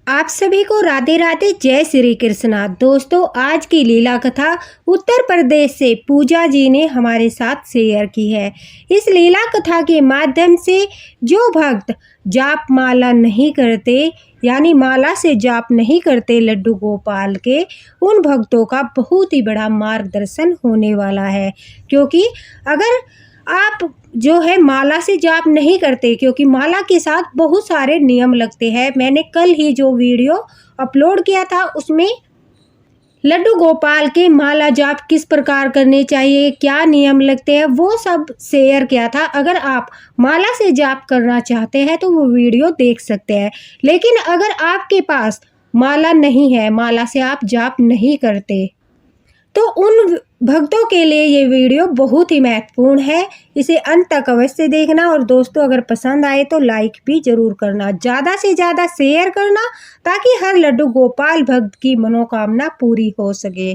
आप सभी को राधे राधे, जय श्री कृष्णा। दोस्तों, आज की लीला कथा उत्तर प्रदेश से पूजा जी ने हमारे साथ शेयर की है। इस लीला कथा के माध्यम से जो भक्त जाप माला नहीं करते, यानी माला से जाप नहीं करते लड्डू गोपाल के, उन भक्तों का बहुत ही बड़ा मार्गदर्शन होने वाला है। क्योंकि अगर आप जो है माला से जाप नहीं करते, क्योंकि माला के साथ बहुत सारे नियम लगते हैं। मैंने कल ही जो वीडियो अपलोड किया था उसमें लड्डू गोपाल के माला जाप किस प्रकार करने चाहिए, क्या नियम लगते हैं, वो सब शेयर किया था। अगर आप माला से जाप करना चाहते हैं तो वो वीडियो देख सकते हैं। लेकिन अगर आपके पास माला नहीं है, माला से आप जाप नहीं करते, तो उन भक्तों के लिए ये वीडियो बहुत ही महत्वपूर्ण है। इसे अंत तक अवश्य देखना। और दोस्तों, अगर पसंद आए तो लाइक भी ज़रूर करना, ज़्यादा से ज़्यादा शेयर करना, ताकि हर लड्डू गोपाल भक्त की मनोकामना पूरी हो सके।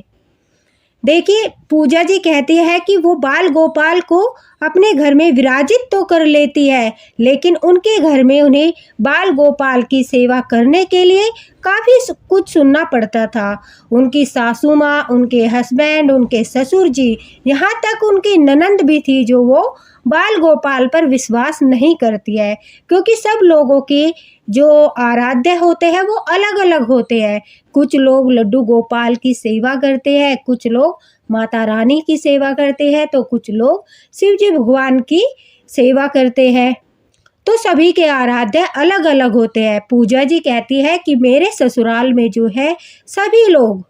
देखिए, पूजा जी कहती है कि वो बाल गोपाल को अपने घर में विराजित तो कर लेती है, लेकिन उनके घर में उन्हें बाल गोपाल की सेवा करने के लिए काफ़ी कुछ सुनना पड़ता था। उनकी सासू माँ, उनके हस्बैंड, उनके ससुर जी, यहाँ तक उनकी ननंद भी थी जो वो बाल गोपाल पर विश्वास नहीं करती है। क्योंकि सब लोगों के जो आराध्य होते हैं वो अलग अलग होते हैं। कुछ लोग लड्डू गोपाल की सेवा करते हैं, कुछ लोग माता रानी की सेवा करते हैं, तो कुछ लोग शिव जी भगवान की सेवा करते हैं। तो सभी के आराध्य अलग अलग होते हैं। पूजा जी कहती है कि मेरे ससुराल में जो है सभी लोग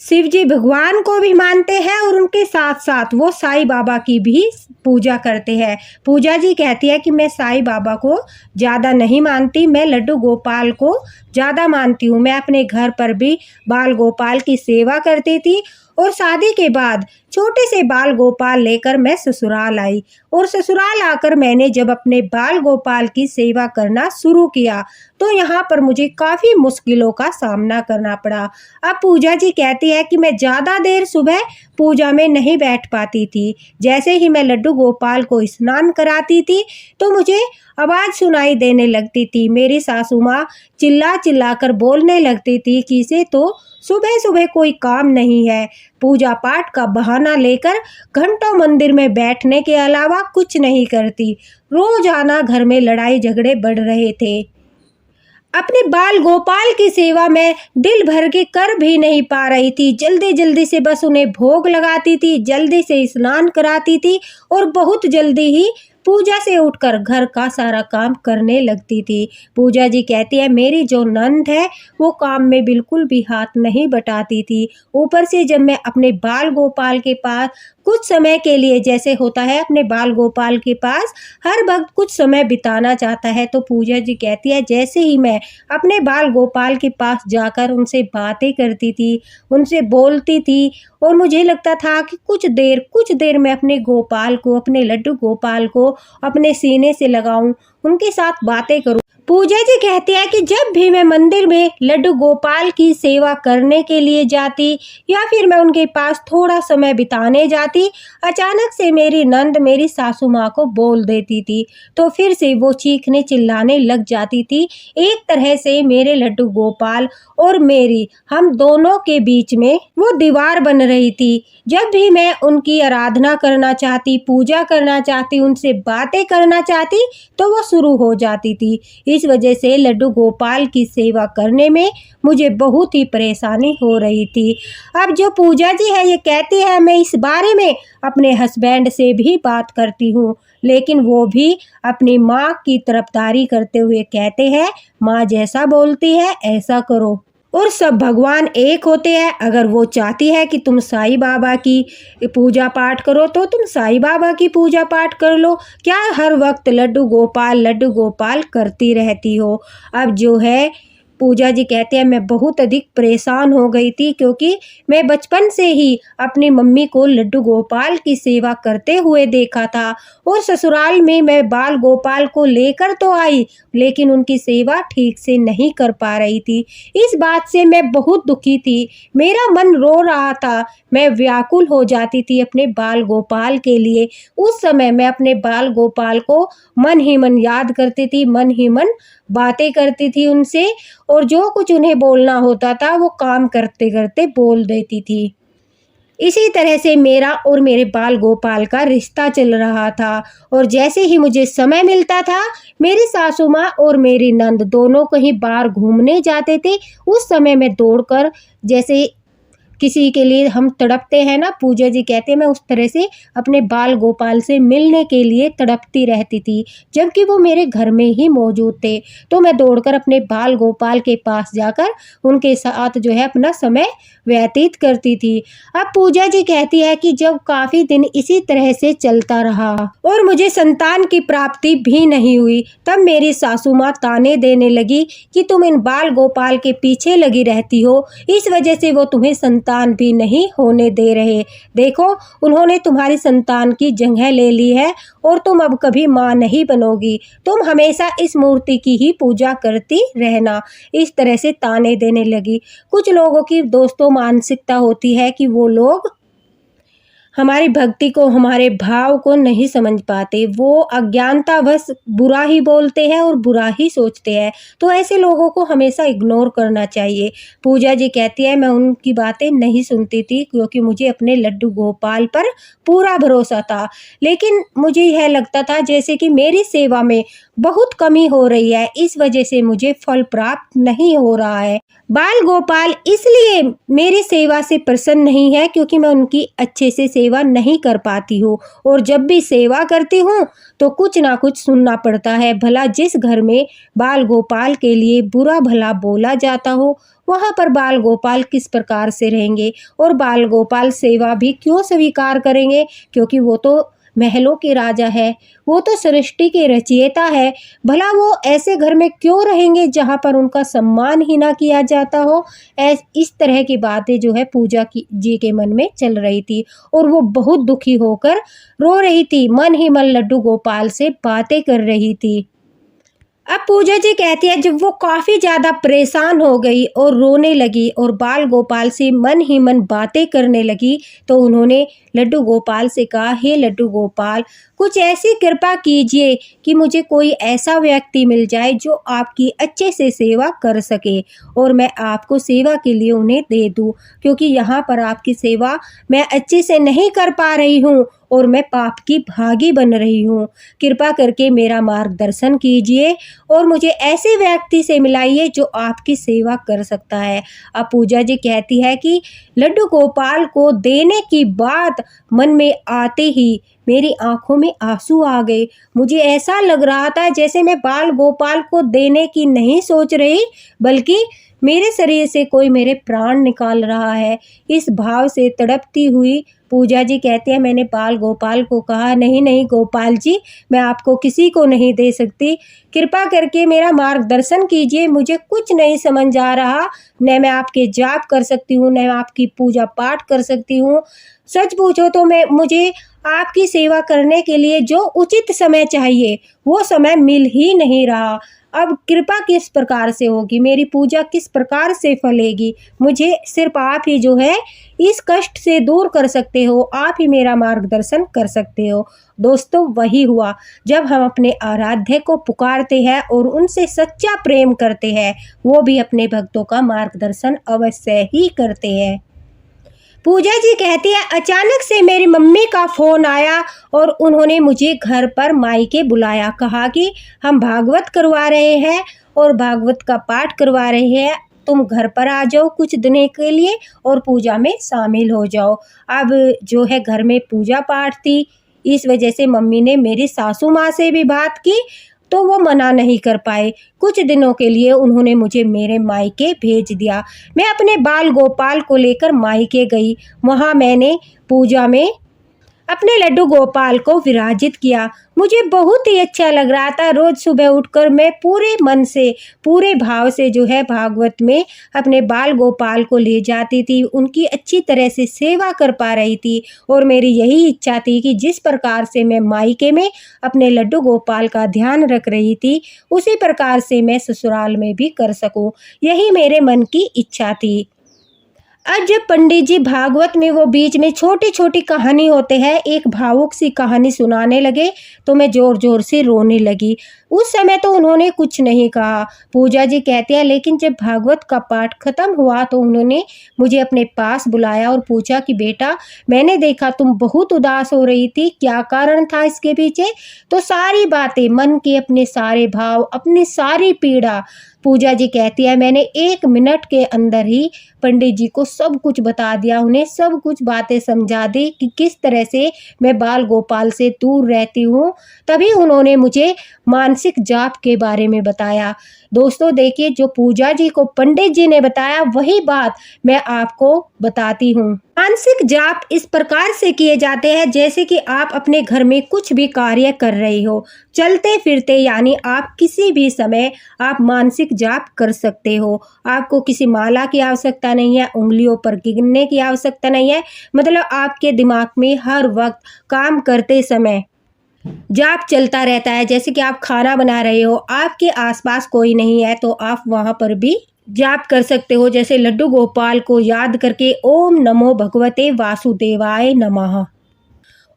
शिव जी भगवान को भी मानते हैं और उनके साथ साथ वो साईं बाबा की भी पूजा करते हैं। पूजा जी कहती है कि मैं साईं बाबा को ज़्यादा नहीं मानती, मैं लड्डू गोपाल को ज़्यादा मानती हूँ। मैं अपने घर पर भी बाल गोपाल की सेवा करती थी और शादी के बाद छोटे से बाल गोपाल लेकर मैं ससुराल आई। और ससुराल आकर मैंने जब अपने बाल गोपाल की सेवा करना शुरू किया तो यहाँ पर मुझे काफ़ी मुश्किलों का सामना करना पड़ा। अब पूजा जी कहती है कि मैं ज़्यादा देर सुबह पूजा में नहीं बैठ पाती थी। जैसे ही मैं लड्डू गोपाल को स्नान कराती थी तो मुझे आवाज़ सुनाई देने लगती थी। मेरी सासू माँ चिल्ला चिल्ला कर बोलने लगती थी कि इसे तो सुबह सुबह कोई काम नहीं है, पूजा पाठ का बहाना लेकर घंटों मंदिर में बैठने के अलावा कुछ नहीं करती। रोजाना घर में लड़ाई झगड़े बढ़ रहे थे। अपने बाल गोपाल की सेवा में दिल भर के कर भी नहीं पा रही थी। जल्दी जल्दी से बस उन्हें भोग लगाती थी, जल्दी से स्नान कराती थी और बहुत जल्दी ही पूजा से उठकर घर का सारा काम करने लगती थी। पूजा जी कहती है मेरी जो नंद है वो काम में बिल्कुल भी हाथ नहीं बटाती थी। ऊपर से जब मैं अपने बाल गोपाल के पास कुछ समय के लिए, जैसे होता है अपने बाल गोपाल के पास हर वक्त कुछ समय बिताना चाहता है, तो पूजा जी कहती है जैसे ही मैं अपने बाल गोपाल के पास जाकर उनसे बातें करती थी, उनसे बोलती थी, और मुझे लगता था कि कुछ देर मैं अपने गोपाल को, अपने लड्डू गोपाल को अपने सीने से लगाऊं, उनके साथ बातें करूं। पूजा जी कहती है कि जब भी मैं मंदिर में लड्डू गोपाल की सेवा करने के लिए जाती या फिर मैं उनके पास थोड़ा समय बिताने जाती, अचानक से मेरी नंद मेरी सासू माँ को बोल देती थी, तो फिर से वो चीखने चिल्लाने लग जाती थी। एक तरह से मेरे लड्डू गोपाल और मेरी, हम दोनों के बीच में वो दीवार बन रही थी। जब भी मैं उनकी आराधना करना चाहती, पूजा करना चाहती, उनसे बातें करना चाहती, तो वो शुरू हो जाती थी। इस वजह से लड्डू गोपाल की सेवा करने में मुझे बहुत ही परेशानी हो रही थी। अब जो पूजा जी है ये कहती है मैं इस बारे में अपने हस्बैंड से भी बात करती हूँ, लेकिन वो भी अपनी माँ की तरफदारी करते हुए कहते हैं माँ जैसा बोलती है ऐसा करो, और सब भगवान एक होते हैं। अगर वो चाहती है कि तुम साईं बाबा की पूजा पाठ करो तो तुम साईं बाबा की पूजा पाठ कर लो, क्या हर वक्त लड्डू गोपाल करती रहती हो। अब जो है पूजा जी कहते हैं मैं बहुत अधिक परेशान हो गई थी, क्योंकि मैं बचपन से ही अपनी मम्मी को लड्डू गोपाल की सेवा करते हुए देखा था और ससुराल में मैं बाल गोपाल को लेकर तो आई, लेकिन उनकी सेवा ठीक से नहीं कर पा रही थी। इस बात से मैं बहुत दुखी थी, मेरा मन रो रहा था, मैं व्याकुल हो जाती थी अपने बाल गोपाल के लिए। उस समय मैं अपने बाल गोपाल को मन ही मन याद करती थी, मन ही मन बातें करती थी उनसे, और जो कुछ उन्हें बोलना होता था वो काम करते करते बोल देती थी। इसी तरह से मेरा और मेरे बाल गोपाल का रिश्ता चल रहा था और जैसे ही मुझे समय मिलता था मेरी सासू माँ और मेरी नंद दोनों कहीं बाहर घूमने जाते थे। उस समय मैं दौड़कर, जैसे किसी के लिए हम तड़पते हैं ना, पूजा जी कहते हैं, मैं उस तरह से अपने बाल गोपाल से मिलने के लिए तड़पती रहती थी, जबकि वो मेरे घर में ही मौजूद थे। तो मैं दौड़कर अपने बाल गोपाल के पास जाकर उनके साथ जो है अपना समय व्यतीत करती थी। अब पूजा जी कहती है कि जब काफ़ी दिन इसी तरह से चलता रहा और मुझे संतान की प्राप्ति भी नहीं हुई, तब मेरी सासू माँ ताने देने लगी कि तुम इन बाल गोपाल के पीछे लगी रहती हो, इस वजह से वो तुम्हें संतान भी नहीं होने दे रहे। देखो, उन्होंने तुम्हारी संतान की जगह ले ली है और तुम अब कभी माँ नहीं बनोगी। तुम हमेशा इस मूर्ति की ही पूजा करती रहना। इस तरह से ताने देने लगी। कुछ लोगों की दोस्तों मानसिकता होती है कि वो लोग हमारी भक्ति को, हमारे भाव को नहीं समझ पाते। वो अज्ञानतावश बुरा ही बोलते हैं और बुरा ही सोचते हैं। तो ऐसे लोगों को हमेशा इग्नोर करना चाहिए। पूजा जी कहती है मैं उनकी बातें नहीं सुनती थी क्योंकि मुझे अपने लड्डू गोपाल पर पूरा भरोसा था। लेकिन मुझे यह लगता था जैसे कि मेरी सेवा में बहुत कमी हो रही है, इस वजह से मुझे फल प्राप्त नहीं हो रहा है। बाल गोपाल इसलिए मेरी सेवा से प्रसन्न नहीं है क्योंकि मैं उनकी अच्छे से सेवा नहीं कर पाती हूँ और जब भी सेवा करती हूँ तो कुछ ना कुछ सुनना पड़ता है। भला जिस घर में बाल गोपाल के लिए बुरा भला बोला जाता हो वहाँ पर बाल गोपाल किस प्रकार से रहेंगे और बाल गोपाल सेवा भी क्यों स्वीकार करेंगे, क्योंकि वो तो महलों के राजा है, वो तो सृष्टि के रचयिता है। भला वो ऐसे घर में क्यों रहेंगे जहाँ पर उनका सम्मान ही ना किया जाता हो। इस तरह की बातें जो है पूजा जी के मन में चल रही थी और वो बहुत दुखी होकर रो रही थी, मन ही मन लड्डू गोपाल से बातें कर रही थी। अब पूजा जी कहती है जब वो काफ़ी ज़्यादा परेशान हो गई और रोने लगी और बाल गोपाल से मन ही मन बातें करने लगी तो उन्होंने लड्डू गोपाल से कहा, हे लड्डू गोपाल, कुछ ऐसी कृपा कीजिए कि मुझे कोई ऐसा व्यक्ति मिल जाए जो आपकी अच्छे से सेवा कर सके और मैं आपको सेवा के लिए उन्हें दे दूं, क्योंकि यहाँ पर आपकी सेवा मैं अच्छे से नहीं कर पा रही हूँ और मैं पाप की भागी बन रही हूँ। कृपा करके मेरा मार्गदर्शन कीजिए और मुझे ऐसे व्यक्ति से मिलाइए जो आपकी सेवा कर सकता है। अब पूजा जी कहती है कि लड्डू गोपाल को देने की बात मन में आते ही मेरी आंखों में आंसू आ गए। मुझे ऐसा लग रहा था जैसे मैं बाल गोपाल को देने की नहीं सोच रही बल्कि मेरे शरीर से कोई मेरे प्राण निकाल रहा है। इस भाव से तड़पती हुई पूजा जी कहते हैं मैंने बाल गोपाल को कहा, नहीं नहीं गोपाल जी, मैं आपको किसी को नहीं दे सकती, कृपा करके मेरा मार्गदर्शन कीजिए। मुझे कुछ नहीं समझ आ रहा, न मैं आपके जाप कर सकती हूँ, न आपकी पूजा पाठ कर सकती हूँ। सच पूछो तो मुझे आपकी सेवा करने के लिए जो उचित समय चाहिए वो समय मिल ही नहीं रहा। अब कृपा किस प्रकार से होगी, मेरी पूजा किस प्रकार से फलेगी, मुझे सिर्फ आप ही जो है इस कष्ट से दूर कर सकते हो, आप ही मेरा मार्गदर्शन कर सकते हो। दोस्तों, वही हुआ जब हम अपने आराध्य को पुकारते हैं और उनसे सच्चा प्रेम करते हैं, वो भी अपने भक्तों का मार्गदर्शन अवश्य ही करते हैं। पूजा जी कहती है अचानक से मेरी मम्मी का फ़ोन आया और उन्होंने मुझे घर पर मायके बुलाया, कहा कि हम भागवत करवा रहे हैं और भागवत का पाठ करवा रहे हैं, तुम घर पर आ जाओ कुछ दिन के लिए और पूजा में शामिल हो जाओ। अब जो है घर में पूजा पाठ थी, इस वजह से मम्मी ने मेरी सासू माँ से भी बात की तो वो मना नहीं कर पाए। कुछ दिनों के लिए उन्होंने मुझे मेरे मायके भेज दिया। मैं अपने बाल गोपाल को लेकर मायके गई। वहाँ मैंने पूजा में अपने लड्डू गोपाल को विराजित किया। मुझे बहुत ही अच्छा लग रहा था। रोज़ सुबह उठकर मैं पूरे मन से, पूरे भाव से जो है भागवत में अपने बाल गोपाल को ले जाती थी, उनकी अच्छी तरह से सेवा कर पा रही थी और मेरी यही इच्छा थी कि जिस प्रकार से मैं मायके में अपने लड्डू गोपाल का ध्यान रख रही थी उसी प्रकार से मैं ससुराल में भी कर सकूं। यही मेरे मन की इच्छा थी। आज जब पंडित जी भागवत में वो बीच में छोटी छोटी कहानी होते हैं, एक भावुक सी कहानी सुनाने लगे तो मैं ज़ोर ज़ोर से रोने लगी। उस समय तो उन्होंने कुछ नहीं कहा। पूजा जी कहते हैं लेकिन जब भागवत का पाठ खत्म हुआ तो उन्होंने मुझे अपने पास बुलाया और पूछा कि बेटा, मैंने देखा तुम बहुत उदास हो रही थी, क्या कारण था इसके पीछे? तो सारी बातें, मन के अपने सारे भाव, अपनी सारी पीड़ा पूजा जी कहती है मैंने 1 मिनट के अंदर ही पंडित जी को सब कुछ बता दिया, उन्हें सब कुछ बातें समझा दी कि किस तरह से मैं बाल गोपाल से दूर रहती हूँ। तभी उन्होंने मुझे मानसिक जाप के बारे में बताया। दोस्तों देखिए, जो पूजा जी को पंडित जी ने बताया वही बात मैं आपको बताती हूँ। मानसिक जाप इस प्रकार से किए जाते हैं जैसे कि आप अपने घर में कुछ भी कार्य कर रही हो, चलते फिरते, यानी आप किसी भी समय आप मानसिक जाप कर सकते हो। आपको किसी माला की आवश्यकता नहीं है, उंगलियों पर गिनने की आवश्यकता नहीं है, मतलब आपके दिमाग में हर वक्त काम करते समय जाप चलता रहता है। जैसे कि आप खाना बना रहे हो, आपके आसपास कोई नहीं है तो आप वहाँ पर भी जाप कर सकते हो। जैसे लड्डू गोपाल को याद करके ओम नमो भगवते वासुदेवाय नमः,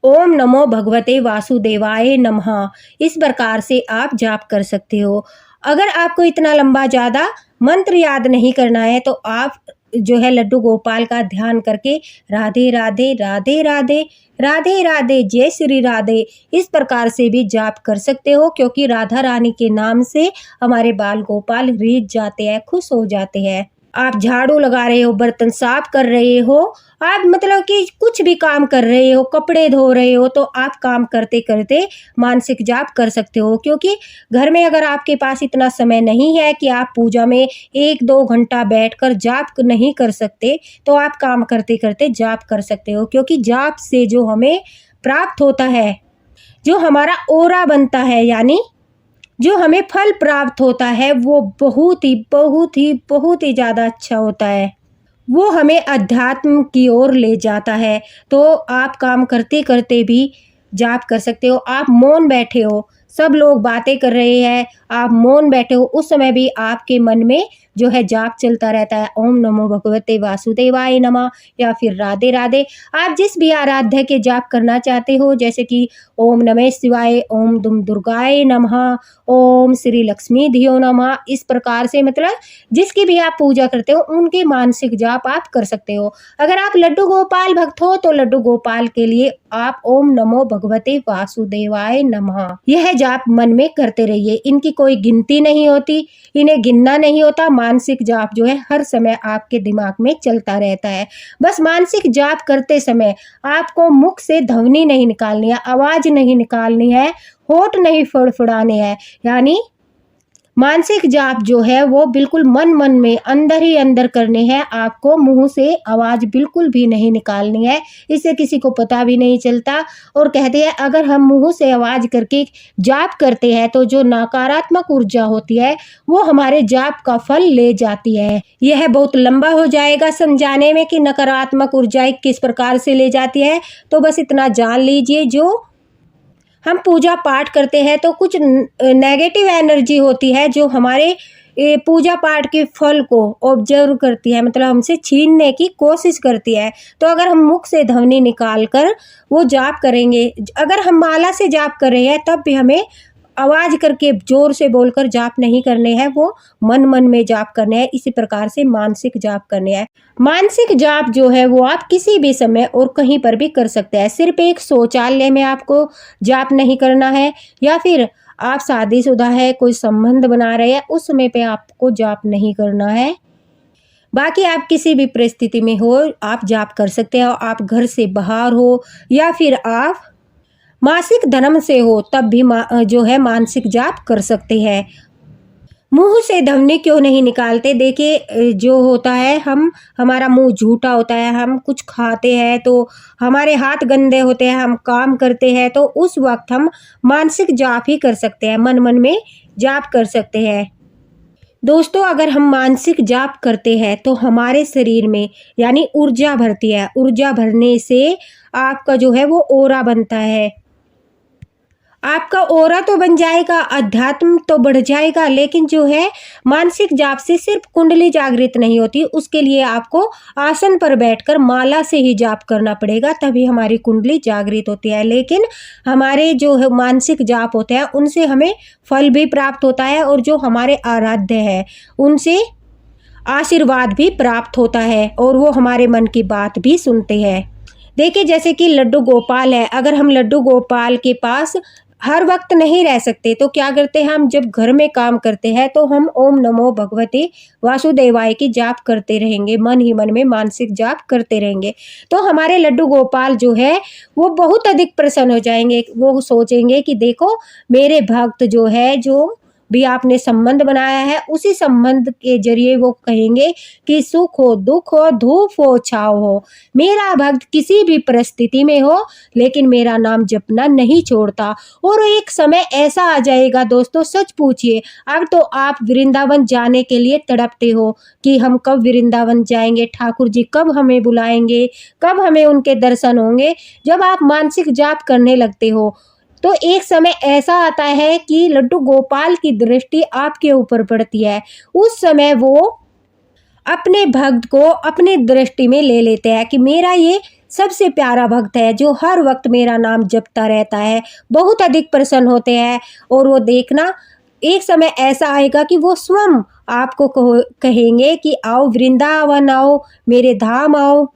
ओम नमो भगवते वासुदेवाय नमः, इस प्रकार से आप जाप कर सकते हो। अगर आपको इतना लंबा ज़्यादा मंत्र याद नहीं करना है तो आप जो है लड्डू गोपाल का ध्यान करके राधे राधे राधे राधे राधे राधे जय श्री राधे, इस प्रकार से भी जाप कर सकते हो, क्योंकि राधा रानी के नाम से हमारे बाल गोपाल रीझ जाते हैं, खुश हो जाते हैं। आप झाड़ू लगा रहे हो, बर्तन साफ कर रहे हो, आप मतलब कि कुछ भी काम कर रहे हो, कपड़े धो रहे हो, तो आप काम करते करते मानसिक जाप कर सकते हो। क्योंकि घर में अगर आपके पास इतना समय नहीं है कि आप पूजा में 1-2 घंटा बैठकर जाप नहीं कर सकते, तो आप काम करते करते जाप कर सकते हो। क्योंकि जाप से जो हमें प्राप्त होता है, जो हमारा ओरा बनता है, यानी जो हमें फल प्राप्त होता है, वो बहुत ही बहुत ही बहुत ही ज़्यादा अच्छा होता है। वो हमें अध्यात्म की ओर ले जाता है। तो आप काम करते करते भी जाप कर सकते हो। आप मौन बैठे हो, सब लोग बातें कर रहे हैं, आप मौन बैठे हो, उस समय भी आपके मन में जो है जाप चलता रहता है। ओम नमो भगवते वासुदेवाय नमः या फिर राधे राधे। आप जिस भी आराध्य के जाप करना चाहते हो, जैसे कि ओम नमः शिवाय, ओम दुम दुर्गाय नमः, ओम श्री लक्ष्मी धियो नमः, इस प्रकार से मतलब जिसकी भी आप पूजा करते हो उनके मानसिक जाप आप कर सकते हो। अगर आप लड्डू गोपाल भक्त हो तो लड्डू गोपाल के लिए आप ओम नमो भगवते वासुदेवाय नमः यह जाप मन में करते रहिए। इनकी कोई गिनती नहीं होती, इन्हें गिनना नहीं होता। मानसिक जाप जो है हर समय आपके दिमाग में चलता रहता है। बस मानसिक जाप करते समय आपको मुख से ध्वनि नहीं निकालनी है, आवाज नहीं निकालनी है, होठ नहीं फड़फड़ाने हैं। यानी मानसिक जाप जो है वो बिल्कुल मन मन में अंदर ही अंदर करने हैं। आपको मुंह से आवाज बिल्कुल भी नहीं निकालनी है, इससे किसी को पता भी नहीं चलता। और कहते हैं अगर हम मुंह से आवाज करके जाप करते हैं तो जो नकारात्मक ऊर्जा होती है वो हमारे जाप का फल ले जाती है। यह बहुत लंबा हो जाएगा समझाने में कि नकारात्मक ऊर्जा किस प्रकार से ले जाती है, तो बस इतना जान लीजिए, जो हम पूजा पाठ करते हैं तो कुछ नेगेटिव एनर्जी होती है जो हमारे पूजा पाठ के फल को ऑब्जर्व करती है, मतलब हमसे छीनने की कोशिश करती है। तो अगर हम मुख से ध्वनि निकाल कर वो जाप करेंगे, अगर हम माला से जाप कर रहे हैं तब भी हमें आवाज करके जोर से बोलकर जाप नहीं करने हैं, वो मन मन में जाप करने हैं। इसी प्रकार से मानसिक जाप करने हैं। मानसिक जाप जो है वो आप किसी भी समय और कहीं पर भी कर सकते हैं। सिर्फ एक शौचालय में आपको जाप नहीं करना है, या फिर आप शादीशुदा है, कोई संबंध बना रहे हैं, उस समय पे आपको जाप नहीं करना है। बाकी आप किसी भी परिस्थिति में हो आप जाप कर सकते हो। आप घर से बाहर हो या फिर आप मासिक धर्म से हो तब भी जो है मानसिक जाप कर सकते हैं। मुंह से ध्वनि क्यों नहीं निकालते? देखिए जो होता है, हमारा मुंह झूठा होता है, हम कुछ खाते हैं तो हमारे हाथ गंदे होते हैं, हम काम करते हैं तो उस वक्त हम मानसिक जाप ही कर सकते हैं, मन मन में जाप कर सकते हैं। दोस्तों अगर हम मानसिक जाप करते हैं तो हमारे शरीर में यानी ऊर्जा भरती है। ऊर्जा भरने से आपका जो है वो ओरा बनता है। आपका ऑरा तो बन जाएगा, अध्यात्म तो बढ़ जाएगा, लेकिन जो है मानसिक जाप से सिर्फ कुंडली जागृत नहीं होती, उसके लिए आपको आसन पर बैठकर माला से ही जाप करना पड़ेगा, तभी हमारी कुंडली जागृत होती है। लेकिन हमारे जो है मानसिक जाप होते हैं उनसे हमें फल भी प्राप्त होता है और जो हमारे आराध्य है उनसे आशीर्वाद भी प्राप्त होता है और वो हमारे मन की बात भी सुनते हैं। देखिए जैसे कि लड्डू गोपाल है, अगर हम लड्डू गोपाल के पास हर वक्त नहीं रह सकते तो क्या करते हैं, हम जब घर में काम करते हैं तो हम ओम नमो भगवते वासुदेवाय की जाप करते रहेंगे, मन ही मन में मानसिक जाप करते रहेंगे, तो हमारे लड्डू गोपाल जो है वो बहुत अधिक प्रसन्न हो जाएंगे। वो सोचेंगे कि देखो मेरे भक्त जो है, जो भी आपने संबंध बनाया है उसी संबंध के जरिए वो कहेंगे कि सुख हो दुख हो धूप हो छाव हो, मेरा भक्त किसी भी परिस्थिति में हो लेकिन मेरा नाम जपना नहीं छोड़ता। और एक समय ऐसा आ जाएगा दोस्तों, सच पूछिए, अब तो आप वृंदावन जाने के लिए तड़पते हो कि हम कब वृंदावन जाएंगे, ठाकुर जी कब हमें बुलाएंगे, कब हमें उनके दर्शन होंगे। जब आप मानसिक जाप करने लगते हो तो एक समय ऐसा आता है कि लड्डू गोपाल की दृष्टि आपके ऊपर पड़ती है। उस समय वो अपने भक्त को अपनी दृष्टि में ले लेते हैं कि मेरा ये सबसे प्यारा भक्त है जो हर वक्त मेरा नाम जपता रहता है, बहुत अधिक प्रसन्न होते हैं। और वो देखना एक समय ऐसा आएगा कि वो स्वयं आपको कहेंगे कि आओ वृंदावन आओ, मेरे धाम आओ,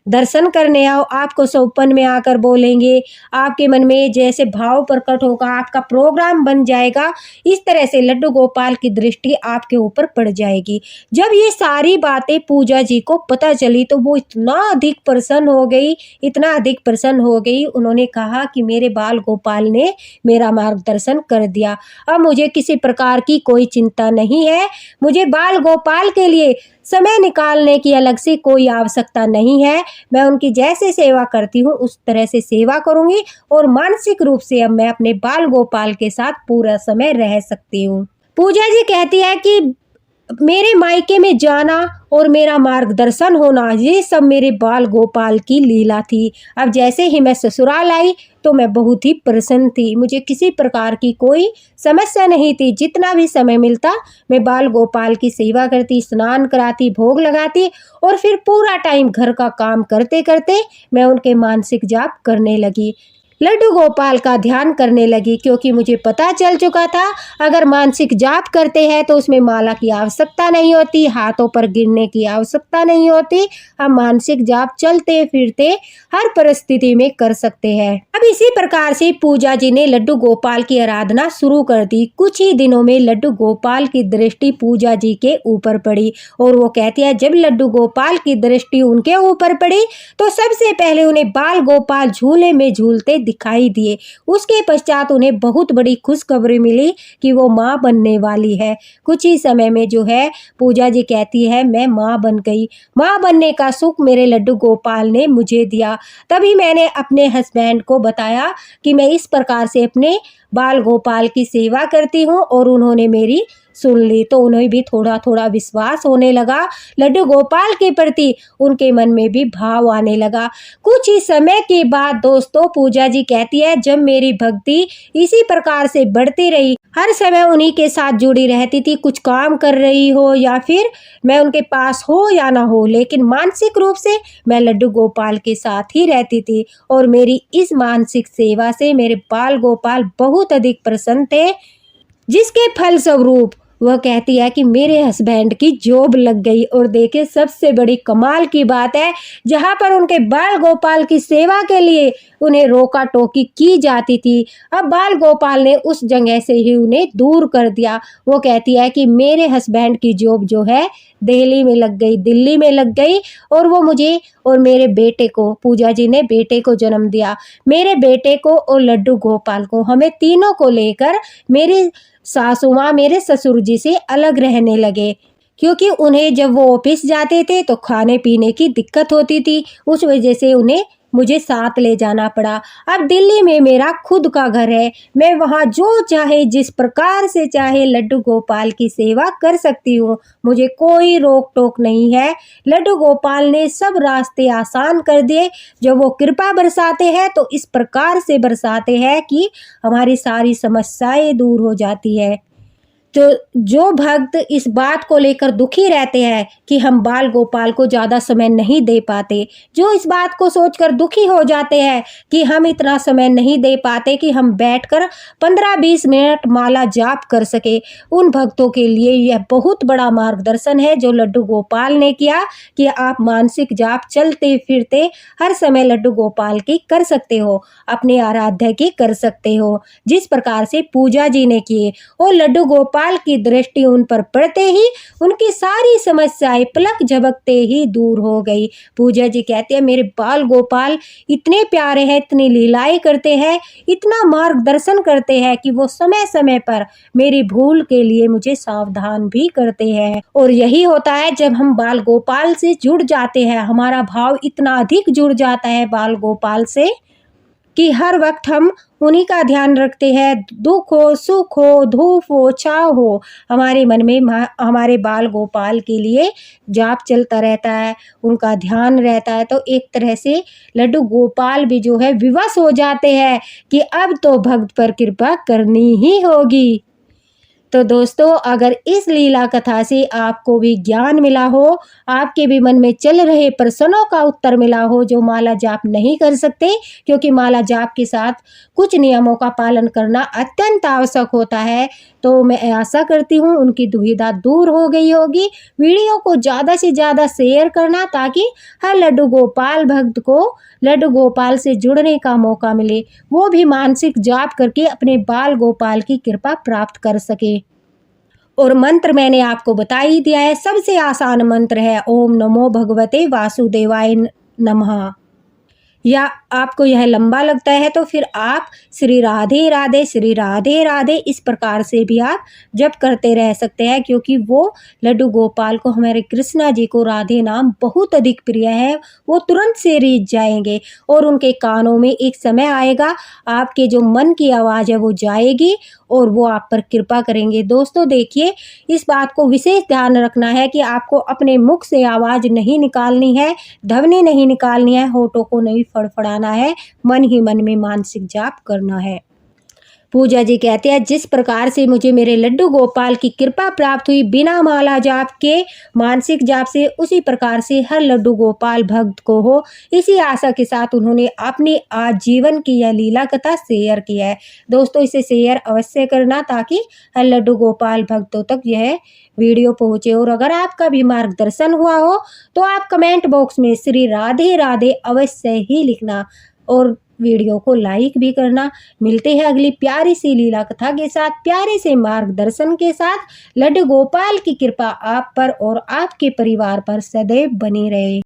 दर्शन करने आओ। आपको सौपन में आकर बोलेंगे, आपके मन में जैसे भाव प्रकट होगा, आपका प्रोग्राम बन जाएगा। इस तरह से लड्डू गोपाल की दृष्टि आपके ऊपर पड़ जाएगी। जब ये सारी बातें पूजा जी को पता चली तो वो इतना अधिक प्रसन्न हो गई, इतना अधिक प्रसन्न हो गई, उन्होंने कहा कि मेरे बाल गोपाल ने मेरा मार्गदर्शन कर दिया, अब मुझे किसी प्रकार की कोई चिंता नहीं है, मुझे बाल गोपाल के लिए समय निकालने की अलग से कोई आवश्यकता नहीं है। मैं उनकी जैसे सेवा करती हूँ उस तरह से सेवा करूँगी और मानसिक रूप से अब मैं अपने बाल गोपाल के साथ पूरा समय रह सकती हूँ। पूजा जी कहती है कि मेरे मायके में जाना और मेरा मार्गदर्शन होना ये सब मेरे बाल गोपाल की लीला थी। अब जैसे ही मैं ससुराल आई तो मैं बहुत ही प्रसन्न थी, मुझे किसी प्रकार की कोई समस्या नहीं थी। जितना भी समय मिलता मैं बाल गोपाल की सेवा करती, स्नान कराती, भोग लगाती और फिर पूरा टाइम घर का काम करते करते मैं उनके मानसिक जाप करने लगी, लड्डू गोपाल का ध्यान करने लगी, क्योंकि मुझे पता चल चुका था अगर मानसिक जाप करते हैं तो उसमें माला की आवश्यकता नहीं होती, हाथों पर गिरने की आवश्यकता नहीं होती, हम मानसिक जाप चलते फिरते हर परिस्थिति में कर सकते हैं। अब इसी प्रकार से पूजा जी ने लड्डू गोपाल की आराधना शुरू कर दी। कुछ ही दिनों में लड्डू गोपाल की दृष्टि पूजा जी के ऊपर पड़ी और वो कहती है जब लड्डू गोपाल की दृष्टि उनके ऊपर पड़ी तो सबसे पहले उन्हें बाल गोपाल झूले में झूलते दिखाई दिए। उसके पश्चात उन्हें बहुत बड़ी खुशखबरी मिली कि वो माँ बनने वाली है। कुछ ही समय में जो है पूजा जी कहती है मैं माँ बन गई, माँ बनने का सुख मेरे लड्डू गोपाल ने मुझे दिया। तभी मैंने अपने हस्बैंड को बताया कि मैं इस प्रकार से अपने बाल गोपाल की सेवा करती हूँ और उन्होंने मेरी सुन ली, तो उन्हें भी थोड़ा थोड़ा विश्वास होने लगा लड्डू गोपाल के प्रति, उनके मन में भी भाव आने लगा। कुछ ही समय के बाद दोस्तों पूजा जी कहती है जब मेरी भक्ति इसी प्रकार से बढ़ती रही, हर समय उन्हीं के साथ जुड़ी रहती थी, कुछ काम कर रही हो या फिर मैं उनके पास हो या ना हो, लेकिन मानसिक रूप से मैं लड्डू गोपाल के साथ ही रहती थी और मेरी इस मानसिक सेवा से मेरे बाल गोपाल बहुत अधिक प्रसन्न थे, जिसके फल स्वरूप वह कहती है कि मेरे हस्बैंड की जॉब लग गई। और देखिए सबसे बड़ी कमाल की बात है, जहां पर उनके बाल गोपाल की सेवा के लिए उन्हें रोका टोकी की जाती थी, अब बाल गोपाल ने उस जगह से ही उन्हें दूर कर दिया। वो कहती है कि मेरे हस्बैंड की जॉब जो है दिल्ली में लग गई, दिल्ली में लग गई और वो मुझे और मेरे बेटे को, पूजा जी ने बेटे को जन्म दिया, मेरे बेटे को और लड्डू गोपाल को, हमें तीनों को लेकर मेरी सासू माँ मेरे ससुर जी से अलग रहने लगे, क्योंकि उन्हें जब वो ऑफिस जाते थे तो खाने पीने की दिक्कत होती थी, उस वजह से उन्हें मुझे साथ ले जाना पड़ा। अब दिल्ली में मेरा खुद का घर है, मैं वहाँ जो चाहे जिस प्रकार से चाहे लड्डू गोपाल की सेवा कर सकती हूँ, मुझे कोई रोक टोक नहीं है। लड्डू गोपाल ने सब रास्ते आसान कर दिए। जब वो कृपा बरसाते हैं तो इस प्रकार से बरसाते हैं कि हमारी सारी समस्याएं दूर हो जाती है। तो जो भक्त इस बात को लेकर दुखी रहते हैं कि हम बाल गोपाल को ज़्यादा समय नहीं दे पाते, जो इस बात को सोचकर दुखी हो जाते हैं कि हम इतना समय नहीं दे पाते कि हम बैठकर 15-20 मिनट माला जाप कर सके, उन भक्तों के लिए यह बहुत बड़ा मार्गदर्शन है जो लड्डू गोपाल ने किया कि आप मानसिक जाप चलते फिरते हर समय लड्डू गोपाल की कर सकते हो, अपने आराध्य की कर सकते हो, जिस प्रकार से पूजा जी ने किए। और लड्डू गोपाल की दृष्टि उन पर पड़ते ही उनकी सारी समस्याएं पलक झपकते ही दूर हो गई। पूजा जी कहते हैं मेरे बाल गोपाल इतने प्यारे हैं, इतनी लीलाएं करते हैं, इतना मार्गदर्शन करते हैं कि वो समय समय पर मेरी भूल के लिए मुझे सावधान भी करते हैं। और यही होता है जब हम बाल गोपाल से जुड़ जाते हैं, हमारा भाव इतना अधिक जुड़ जाता है बाल गोपाल से कि हर वक्त हम उन्हीं का ध्यान रखते हैं। दुख हो, सुख हो, धूप हो, छाँव हो, हमारे मन में हमारे बाल गोपाल के लिए जाप चलता रहता है, उनका ध्यान रहता है। तो एक तरह से लड्डू गोपाल भी जो है विवश हो जाते हैं कि अब तो भक्त पर कृपा करनी ही होगी। तो दोस्तों, अगर इस लीला कथा से आपको भी ज्ञान मिला हो, आपके भी मन में चल रहे प्रश्नों का उत्तर मिला हो जो माला जाप नहीं कर सकते, क्योंकि माला जाप के साथ कुछ नियमों का पालन करना अत्यंत आवश्यक होता है, तो मैं आशा करती हूँ उनकी दुविधा दूर हो गई होगी। वीडियो को ज़्यादा से ज़्यादा शेयर करना ताकि हर लड्डू गोपाल भक्त को लड्डू गोपाल से जुड़ने का मौका मिले, वो भी मानसिक जाप करके अपने बाल गोपाल की कृपा प्राप्त कर सके। और मंत्र मैंने आपको बता ही दिया है, सबसे आसान मंत्र है ओम नमो भगवते वासुदेवाय नमः। या आपको यह लंबा लगता है तो फिर आप श्री राधे राधे श्री राधे राधे इस प्रकार से भी आप जप करते रह सकते हैं, क्योंकि वो लड्डू गोपाल को, हमारे कृष्णा जी को राधे नाम बहुत अधिक प्रिय है। वो तुरंत से रीझ जाएंगे और उनके कानों में एक समय आएगा, आपके जो मन की आवाज़ है वो जाएगी और वो आप पर कृपा करेंगे। दोस्तों देखिए, इस बात को विशेष ध्यान रखना है कि आपको अपने मुख से आवाज़ नहीं निकालनी है, ध्वनि नहीं निकालनी है, होठों को नहीं फड़फड़ाना है, मन ही मन में मानसिक जाप करना है। पूजा जी कहते हैं जिस प्रकार से मुझे मेरे लड्डू गोपाल की कृपा प्राप्त हुई बिना माला जाप के, मानसिक जाप से, उसी प्रकार से हर लड्डू गोपाल भक्त को हो। इसी आशा के साथ उन्होंने अपनी आजीवन की यह लीला कथा शेयर की है। दोस्तों इसे शेयर अवश्य करना ताकि हर लड्डू गोपाल भक्तों तक यह वीडियो पहुँचे। और अगर आपका भी मार्गदर्शन हुआ हो तो आप कमेंट बॉक्स में श्री राधे राधे अवश्य ही लिखना और वीडियो को लाइक भी करना। मिलते हैं अगली प्यारी सी लीला कथा के साथ, प्यारे से मार्गदर्शन के साथ। लड्डू गोपाल की कृपा आप पर और आपके परिवार पर सदैव बनी रहे।